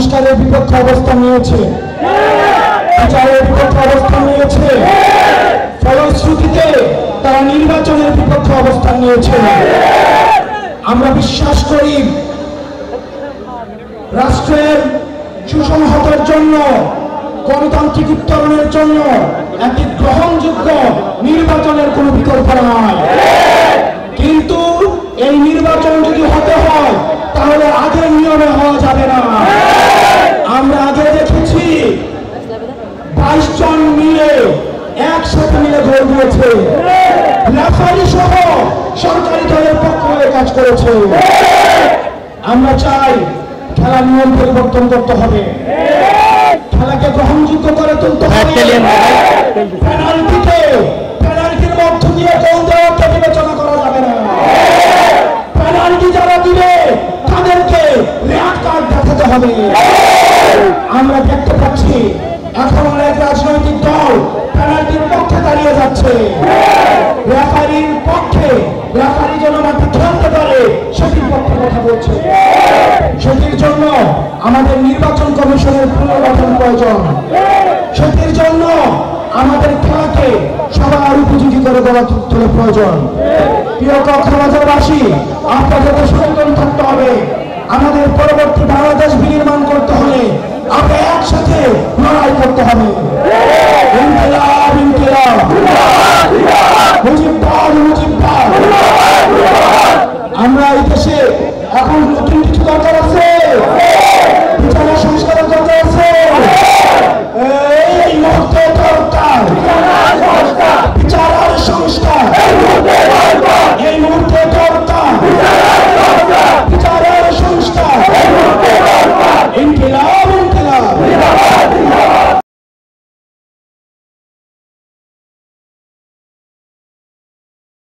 সংস্কারের বিপক্ষে অবস্থান নিয়েছে, বিচারের বিপক্ষে অবস্থান নিয়েছে, ফলশ্রুতিতে তারা নির্বাচনের বিপক্ষে অবস্থান নিয়েছে। আমরা বিশ্বাস করি রাষ্ট্রের সুসংহতের জন্য, গণতান্ত্রিক উত্তরণের জন্য একটি গ্রহণযোগ্য নির্বাচনের কোনো বিকল্প নাই। কিন্তু এই নির্বাচন যদি হতে হয় তাহলে আগের নিয়মে হওয়া যাবে না। আমরা আগে দেখেছি 22 জন মিলে একসাথে মিলে ভোট দিয়েছে, রেফারি সহ সরকারি দলের পক্ষ হয়ে কাজ করেছে। আমরা চাই খেলার নিয়ম পরিবর্তন করতে হবে, খেলাকে গ্রহণযোগ্য করে তুলতে হবে। পেনাল্টির মধ্য দিয়ে গোল দেওয়াকে বিবেচনা করা যাবে না। পেনাল্টি যারা দিবে তাদেরকে রেড কার্ড দেখাতে হবে। আমরা দেখতে পাচ্ছি এখন অনেক রাজনৈতিক দল পেনাল্টির পক্ষে দাঁড়িয়ে যাচ্ছে, রেফারির পক্ষে, রেফারি যেন মাঠে খেলতে পারে সেটির পক্ষে কথা বলছে। সেটির জন্য আমাদের নির্বাচন কমিশনের পুনর্গঠন প্রয়োজন। সেটির জন্য আমাদের খেলাকে সবার উপযোগী করে গড়ে তোলা প্রয়োজন। প্রিয় কক্সবাজারবাসী, আপনাদেরকে সচেতন থাকতে হবে। আমাদের পরবর্তী বাংলাদেশ বিনির্মাণ করতে হলে আমরা একসাথে লড়াই করতে হবে। ইনকিলাব ইনকিলাব, মুজিববাদ মুজিববাদ। আমরা এই দেশে এখন নতুন কিছু দরকার আছে।